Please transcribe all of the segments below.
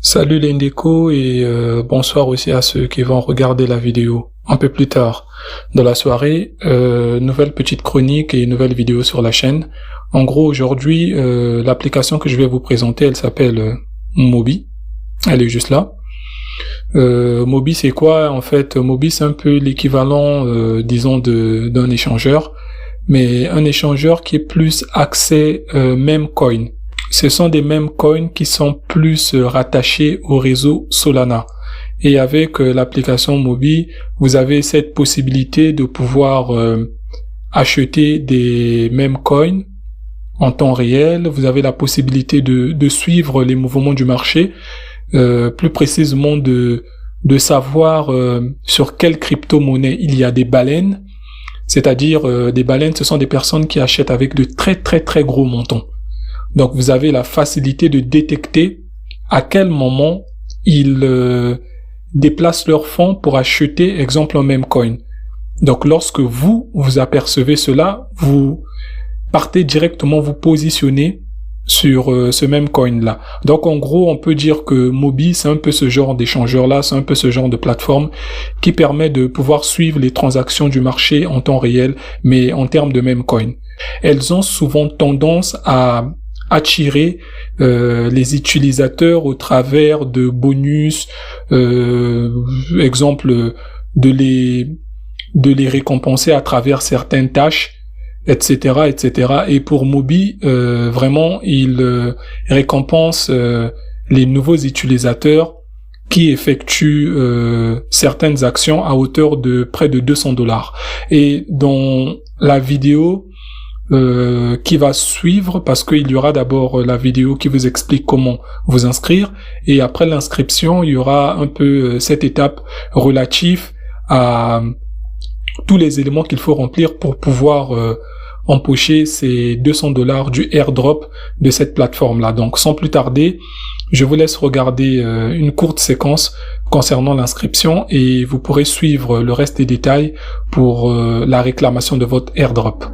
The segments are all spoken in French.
Salut l'Indeco et bonsoir aussi à ceux qui vont regarder la vidéo un peu plus tard dans la soirée. Nouvelle petite chronique et nouvelle vidéo sur la chaîne. En gros, aujourd'hui, l'application que je vais vous présenter, elle s'appelle Mobi. Elle est juste là. Mobi, c'est quoi? En fait, Mobi, c'est un peu l'équivalent, disons, d'un échangeur, mais un échangeur qui est plus axé Memecoin. Ce sont des Memecoin qui sont plus rattachés au réseau Solana. Et avec l'application Mobi, vous avez cette possibilité de pouvoir acheter des Memecoin en temps réel. Vous avez la possibilité de suivre les mouvements du marché, plus précisément de savoir sur quelle crypto-monnaie il y a des baleines. C'est-à-dire des baleines, ce sont des personnes qui achètent avec de très très très gros montants. Donc vous avez la facilité de détecter à quel moment ils déplacent leurs fonds pour acheter, exemple, un Memecoin. Donc lorsque vous apercevez cela, vous partez directement vous positionner sur ce Memecoin là. Donc en gros, on peut dire que Mobi, c'est un peu ce genre d'échangeur là, c'est un peu ce genre de plateforme qui permet de pouvoir suivre les transactions du marché en temps réel, mais en termes de Memecoin. Elles ont souvent tendance à attirer les utilisateurs au travers de bonus, exemple de les récompenser à travers certaines tâches, etc., etc. Et pour Mobi, vraiment, il récompense les nouveaux utilisateurs qui effectuent certaines actions à hauteur de près de $200. Et dans la vidéo qui va suivre, parce qu'il y aura d'abord la vidéo qui vous explique comment vous inscrire, et après l'inscription, il y aura un peu cette étape relative à tous les éléments qu'il faut remplir pour pouvoir empocher ces $200 du airdrop de cette plateforme-là. Donc sans plus tarder, je vous laisse regarder une courte séquence concernant l'inscription et vous pourrez suivre le reste des détails pour la réclamation de votre airdrop.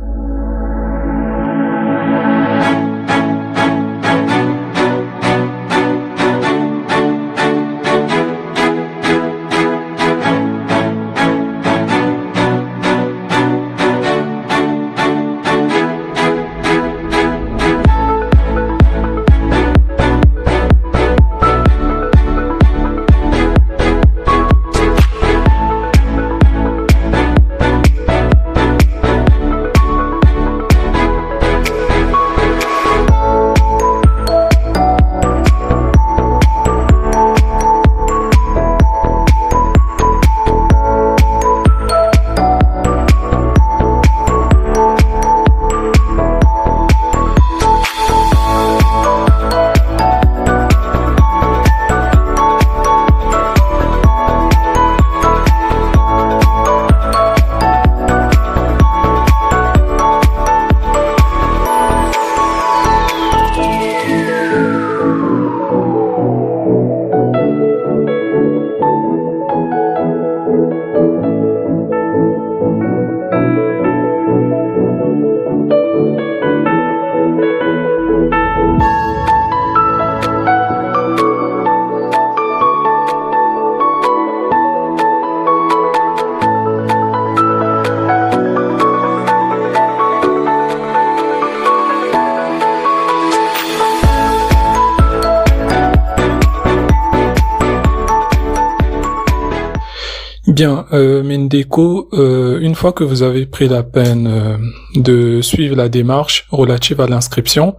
Bien, Mendeco, une fois que vous avez pris la peine de suivre la démarche relative à l'inscription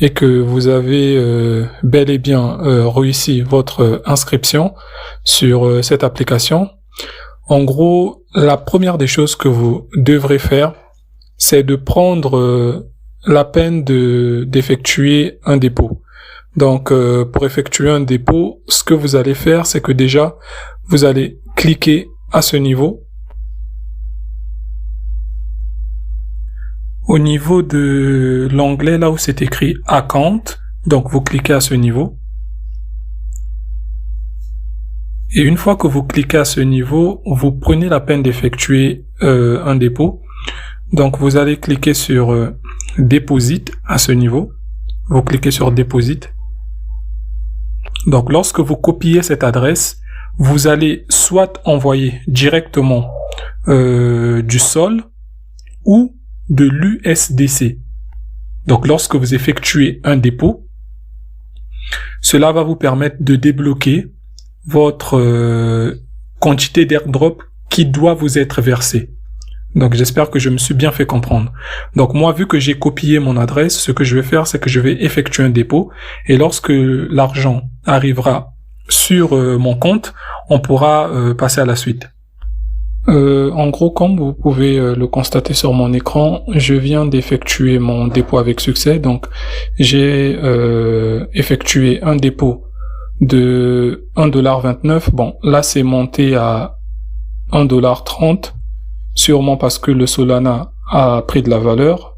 et que vous avez bel et bien réussi votre inscription sur cette application, en gros, la première des choses que vous devrez faire, c'est de prendre la peine d'effectuer un dépôt. Donc, pour effectuer un dépôt, ce que vous allez faire, c'est que déjà, vous allez cliquer à ce niveau. Au niveau de l'onglet là où c'est écrit Account, donc vous cliquez à ce niveau. Et une fois que vous cliquez à ce niveau, vous prenez la peine d'effectuer un dépôt. Donc vous allez cliquer sur Deposit à ce niveau. Vous cliquez sur Deposit. Donc lorsque vous copiez cette adresse, vous allez soit envoyer directement du Sol ou de l'USDC. Donc lorsque vous effectuez un dépôt, cela va vous permettre de débloquer votre quantité d'airdrop qui doit vous être versée. Donc j'espère que je me suis bien fait comprendre. Donc moi, vu que j'ai copié mon adresse, ce que je vais faire, c'est que je vais effectuer un dépôt, et lorsque l'argent arrivera sur mon compte, on pourra passer à la suite. En gros, comme vous pouvez le constater sur mon écran, je viens d'effectuer mon dépôt avec succès. Donc j'ai effectué un dépôt de 1,29 $. Bon, là c'est monté à 1,30 $, sûrement parce que le Solana a pris de la valeur.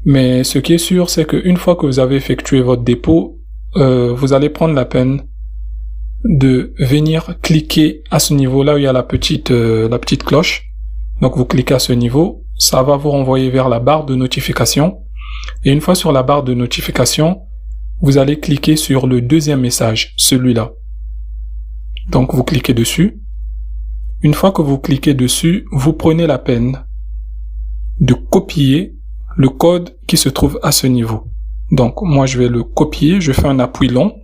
Mais ce qui est sûr, c'est qu'une fois que vous avez effectué votre dépôt, vous allez prendre la peine de venir cliquer à ce niveau-là où il y a la petite cloche. Donc vous cliquez à ce niveau, ça va vous renvoyer vers la barre de notification. Et une fois sur la barre de notification, vous allez cliquer sur le deuxième message, celui-là. Donc vous cliquez dessus. Une fois que vous cliquez dessus, vous prenez la peine de copier le code qui se trouve à ce niveau. Donc moi je vais le copier, je fais un appui long.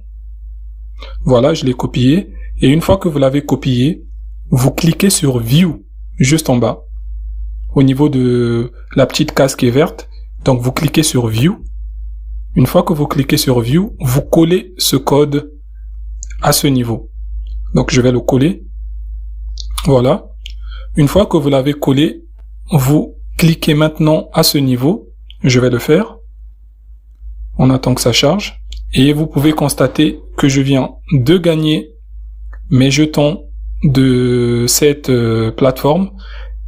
Voilà, je l'ai copié. Et une fois que vous l'avez copié, vous cliquez sur View, juste en bas, au niveau de la petite case qui est verte. Donc vous cliquez sur View. Une fois que vous cliquez sur View, vous collez ce code à ce niveau. Donc je vais le coller. Voilà. Une fois que vous l'avez collé, vous cliquez maintenant à ce niveau. Je vais le faire. On attend que ça charge. Et vous pouvez constater que je viens de gagner mes jetons de cette plateforme.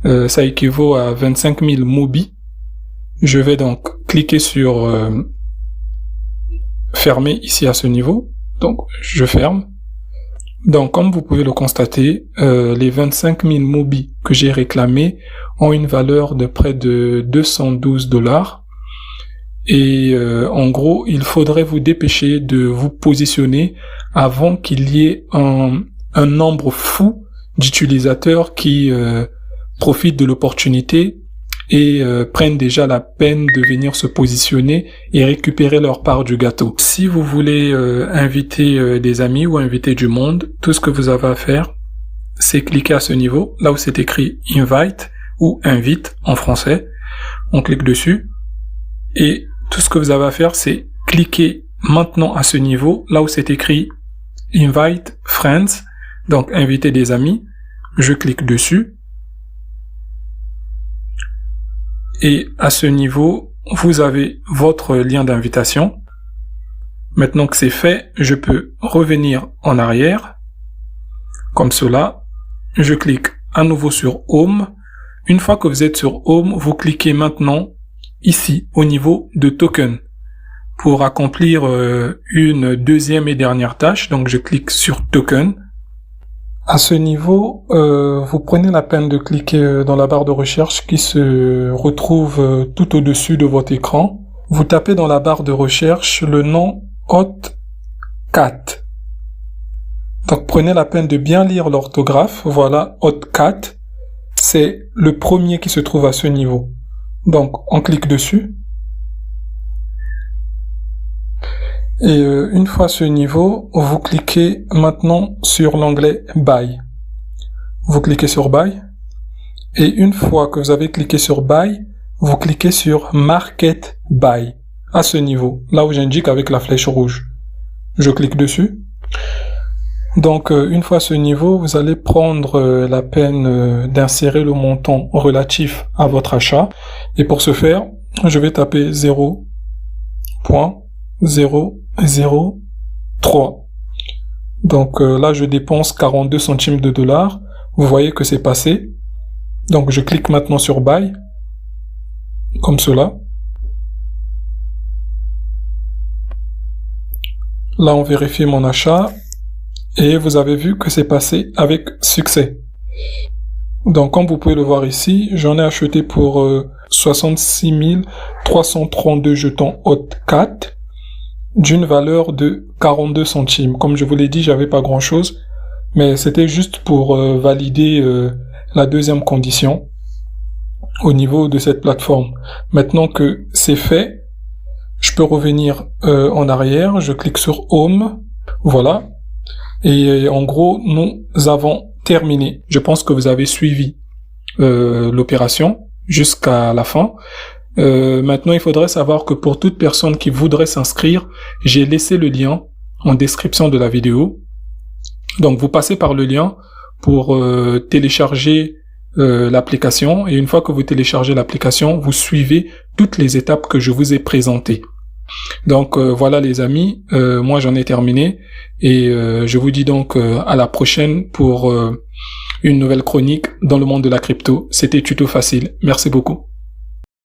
Ça équivaut à 25 000 Mobi. Je vais donc cliquer sur fermer ici à ce niveau. Donc je ferme. Donc comme vous pouvez le constater, les 25 000 Mobi que j'ai réclamés ont une valeur de près de 212 $. Et en gros, il faudrait vous dépêcher de vous positionner avant qu'il y ait un nombre fou d'utilisateurs qui profitent de l'opportunité et prennent déjà la peine de venir se positionner et récupérer leur part du gâteau. Si vous voulez inviter des amis ou inviter du monde, tout ce que vous avez à faire, c'est cliquer à ce niveau, là où c'est écrit Invite ou Invite en français. On clique dessus et tout ce que vous avez à faire, c'est cliquer maintenant à ce niveau, là où c'est écrit Invite Friends, donc inviter des amis. Je clique dessus. Et à ce niveau, vous avez votre lien d'invitation. Maintenant que c'est fait, je peux revenir en arrière, comme cela. Je clique à nouveau sur Home. Une fois que vous êtes sur Home, vous cliquez maintenant ici, au niveau de Token, pour accomplir une deuxième et dernière tâche. Donc je clique sur Token. À ce niveau, vous prenez la peine de cliquer dans la barre de recherche qui se retrouve tout au-dessus de votre écran. Vous tapez dans la barre de recherche le nom Hotcat. Donc prenez la peine de bien lire l'orthographe. Voilà, Hotcat. C'est le premier qui se trouve à ce niveau. Donc on clique dessus. Et une fois à ce niveau, vous cliquez maintenant sur l'onglet Buy. Vous cliquez sur Buy. Et une fois que vous avez cliqué sur Buy, vous cliquez sur Market Buy. À ce niveau, là où j'indique avec la flèche rouge. Je clique dessus. Donc une fois à ce niveau, vous allez prendre la peine d'insérer le montant relatif à votre achat. Et pour ce faire, je vais taper 0.003. Donc là, je dépense 42 centimes de dollars. Vous voyez que c'est passé. Donc je clique maintenant sur Buy, comme cela. Là, on vérifie mon achat. Et vous avez vu que c'est passé avec succès. Donc, comme vous pouvez le voir ici, j'en ai acheté pour 66 332 jetons Hotcat. d'une valeur de 42 centimes. Comme je vous l'ai dit, j'avais pas grand chose, mais c'était juste pour valider la deuxième condition au niveau de cette plateforme. Maintenant que c'est fait, je peux revenir en arrière, je clique sur Home, voilà, et en gros, nous avons terminé. Je pense que vous avez suivi l'opération jusqu'à la fin. Maintenant, il faudrait savoir que pour toute personne qui voudrait s'inscrire, j'ai laissé le lien en description de la vidéo. Donc, vous passez par le lien pour télécharger l'application, et une fois que vous téléchargez l'application, vous suivez toutes les étapes que je vous ai présentées. Donc voilà les amis, moi j'en ai terminé, et je vous dis donc à la prochaine pour une nouvelle chronique dans le monde de la crypto. C'était Tuto Facile. Merci beaucoup.